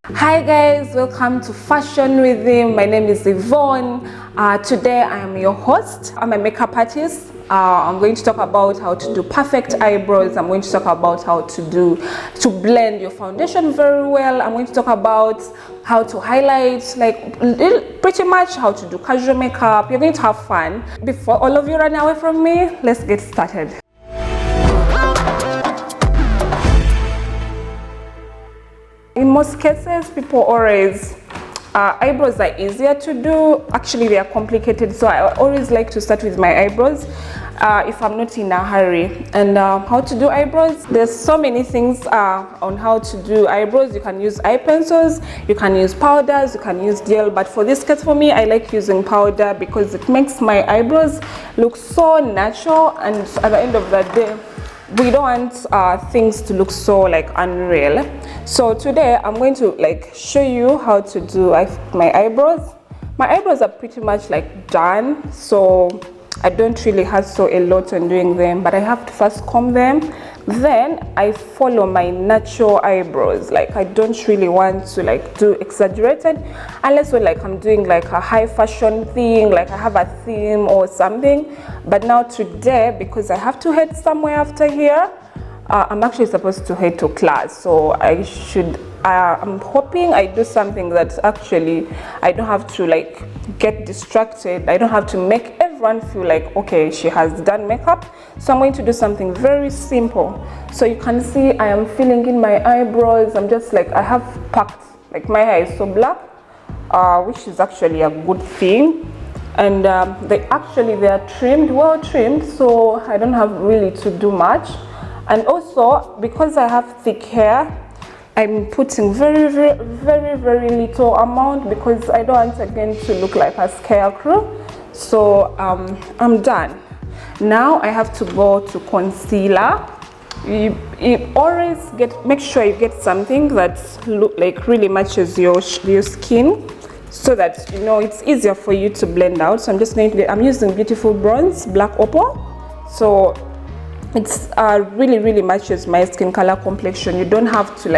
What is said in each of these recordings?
Hi guys, welcome to Fashion with Him. My name is Yvonne. Today I am your host. I'm a makeup artist. I'm going to talk about how to do perfect eyebrows. I'm going to talk about how to blend your foundation very well. I'm going to talk about how to highlight, like pretty much how to do casual makeup. You're going to have fun. Before all of you run away from me, let's get started. In most cases, people always, eyebrows are easier to do. Actually, they are complicated, so I always like to start with my eyebrows if I'm not in a hurry. And how to do eyebrows, there's so many things on how to do eyebrows. You can use eye pencils, you can use powders, you can use gel, but for this case for me, I like using powder because it makes my eyebrows look so natural, and at the end of the day, we don't want things to look so like unreal. So today I'm going to show you how to do my eyebrows. My eyebrows are pretty much done, so I don't really hustle a lot on doing them, but I have to first comb them. Then I follow my natural eyebrows. I don't really want to do exaggerated, unless when I'm doing a high fashion thing, I have a theme or something. But now today, because I have to head somewhere after here, I'm actually supposed to head to class, so I'm hoping I do something that actually I don't have to get distracted. I don't have to make everyone feel okay, she has done makeup. So I'm going to do something very simple. So you can see I am filling in my eyebrows. I'm just I have packed, my hair is so black, which is actually a good thing. And they are trimmed, well trimmed, so I don't have really to do much. And also, because I have thick hair, I'm putting very little amount because I don't want again to look like a scarecrow. So I'm done. Now I have to go to concealer. You always make sure you get something that really matches your skin, so that it's easier for you to blend out. So I'm using Beautiful Bronze Black Opal. So it's really matches my skin color complexion. You don't have to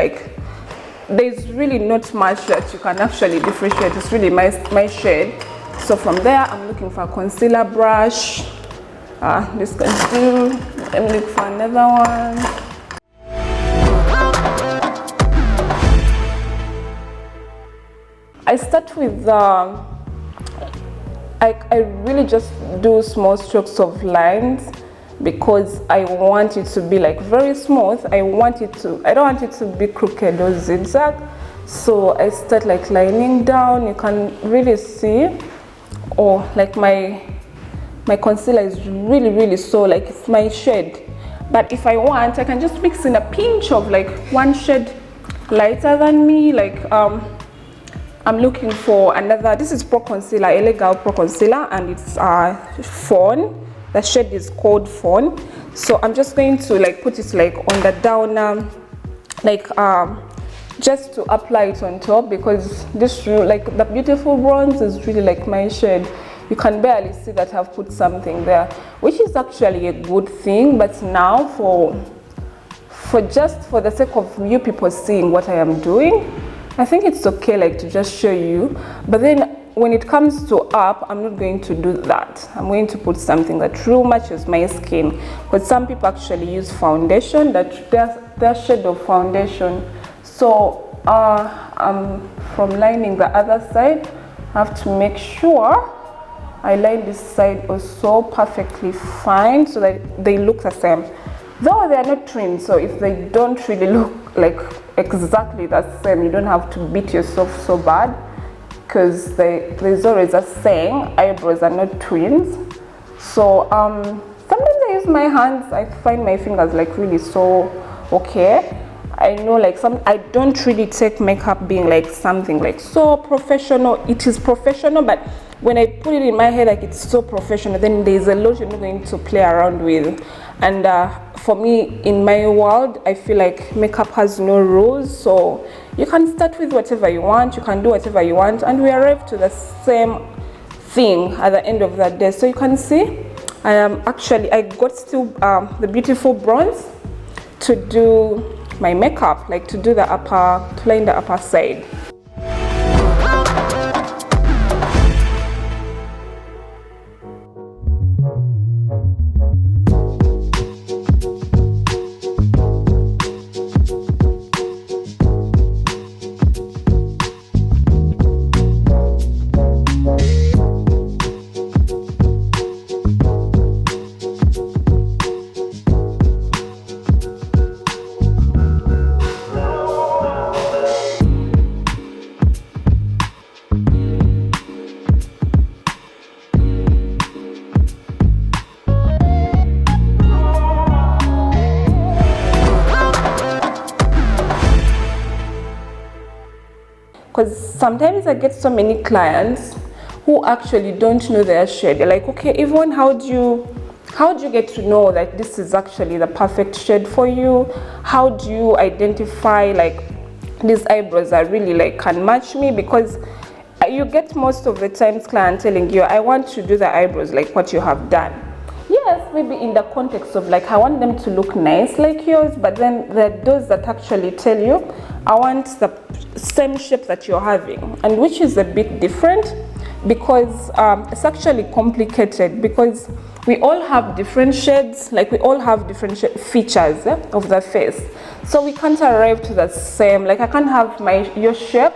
there's really not much that you can actually differentiate. It's really my shade. So from there, I'm looking for a concealer brush. This can do. Let me look for another one. I start with I really just do small strokes of lines, because I want it to be very smooth. I don't want it to be crooked or zigzag. So I start lining down. You can really see, my concealer is really so it's my shade. But if I want, I can just mix in a pinch of one shade lighter than me. I'm looking for another. This is Pro Concealer, LA Girl Pro Concealer, and it's Fawn. The shade is called Fawn. So I'm just going to put it on the downer, just to apply it on top, because this the Beautiful Bronze is really my shade. You can barely see that I've put something there, which is actually a good thing. But now for the sake of you people seeing what I am doing, I think it's okay to just show you. But then when it comes to up, I'm not going to do that. I'm going to put something that really matches my skin, because some people actually use foundation, that their shade of foundation. So from lining the other side, I have to make sure I line this side also perfectly fine, so that they look the same. Though they are not twins, so if they don't really look exactly the same, you don't have to beat yourself so bad, because there's always a saying, eyebrows are not twins. So sometimes I use my hands. I find my fingers really so okay. I know I don't really take makeup being something so professional. It is professional, but when I put it in my head it's so professional, then there's a lot you're not going to play around with. And for me, in my world, I feel makeup has no rules. So you can start with whatever you want, you can do whatever you want, and we arrive to the same thing at the end of the day. So you can see I got still the Beautiful Bronze to do my makeup, like to do the upper, to line the upper side. Because sometimes I get so many clients who actually don't know their shade. They're like, okay, Yvonne, how do you get to know that this is actually the perfect shade for you? How do you identify like these eyebrows are really like can match me? Because you get most of the times client telling you, I want to do the eyebrows like what you have done. Yes, maybe in the context of like I want them to look nice like yours, but then there are those that actually tell you I want the same shape that you're having, and which is a bit different, because it's actually complicated, because we all have different shades, like we all have different features of the face, so we can't arrive to the same. Like I can't have your shape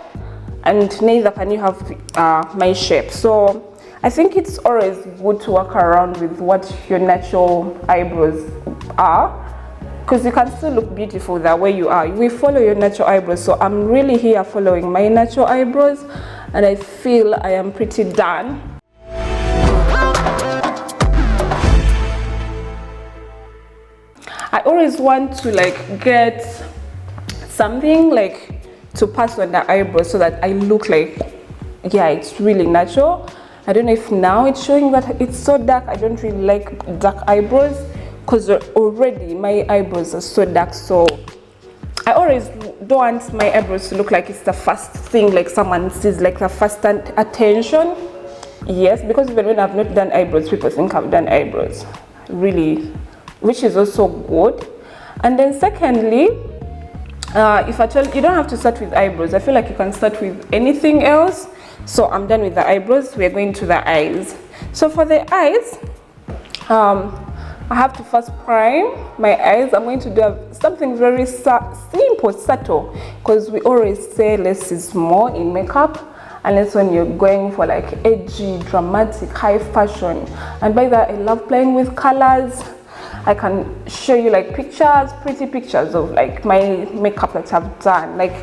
and neither can you have my shape. So I think it's always good to work around with what your natural eyebrows are, because you can still look beautiful the way you are. We follow your natural eyebrows, so I'm really here following my natural eyebrows, and I feel I am pretty done. I always want to like get something like to pass on the eyebrows so that I look like, yeah, it's really natural. I don't know if now it's showing that it's so dark. I don't really like dark eyebrows because already my eyebrows are so dark, so I always don't want my eyebrows to look like it's the first thing like someone sees, like the first attention. Yes, because even when I've not done eyebrows, people think I've done eyebrows, really, which is also good. And then secondly, if at all you don't have to start with eyebrows, I feel like you can start with anything else. So I'm done with the eyebrows, we're going to the eyes. So for the eyes, I have to first prime my eyes. I'm going to do something very simple, subtle, because we always say less is more in makeup, unless when you're going for like edgy, dramatic, high fashion. And by that, I love playing with colors. I can show you like pictures, pretty pictures of like my makeup that I've done. Like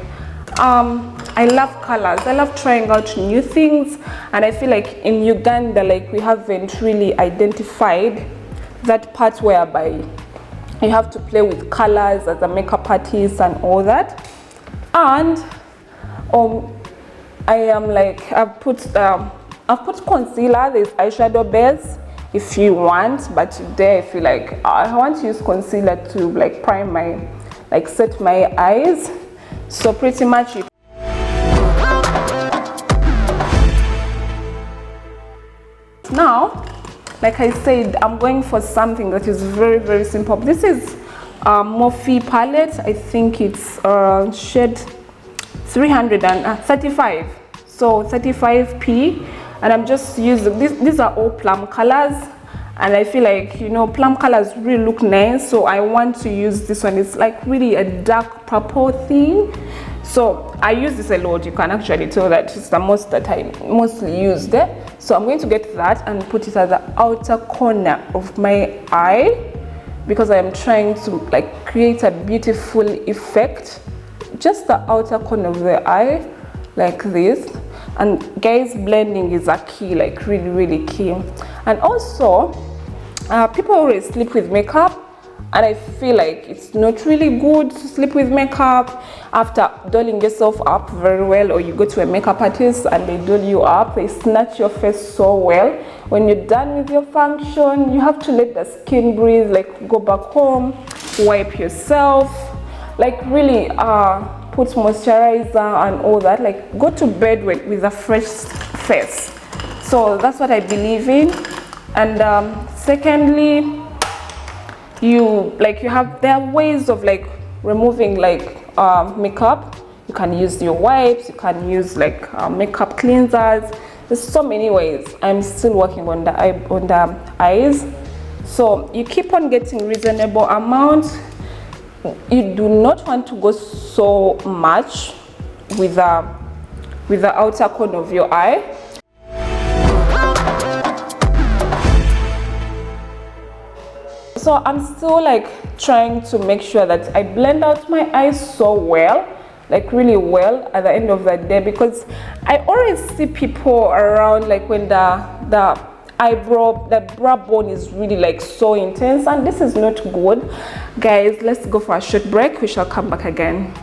I love colors, I love trying out new things, and I feel like in Uganda, like we haven't really identified that part whereby you have to play with colors as a makeup artist and all that. And I am like, I've put concealer, there's eyeshadow base if you want, but today I feel like I want to use concealer to like prime my, like set my eyes. So pretty much now, like I said, I'm going for something that is very, very simple. This is Morphe palette. I think it's shade 335, so 35p, and I'm just using these are all plum colors, and I feel like, you know, plum colors really look nice, so I want to use this one. It's like really a dark purple theme, so I use this a lot. You can actually tell that it's the most that I mostly use there. So I'm going to get that and put it at the outer corner of my eye, because I am trying to like create a beautiful effect, just the outer corner of the eye like this. And guys, blending is a key, like really, really key. And also people always sleep with makeup, and I feel like it's not really good to sleep with makeup after dolling yourself up very well, or you go to a makeup artist and they doll you up, they snatch your face so well. When you're done with your function, you have to let the skin breathe, like go back home, wipe yourself, like really put moisturizer and all that, like go to bed with a fresh face. So that's what I believe in. And secondly, there are ways of like removing like makeup, you can use your wipes, you can use like makeup cleansers. There's so many ways. I'm still working on the eyes. So you keep on getting reasonable amount. You do not want to go so much with the outer corner of your eye. So I'm still like trying to make sure that I blend out my eyes so well, like really well at the end of the day, because I always see people around like when the brow bone is really like so intense, and this is not good. Guys, let's go for a short break. We shall come back again.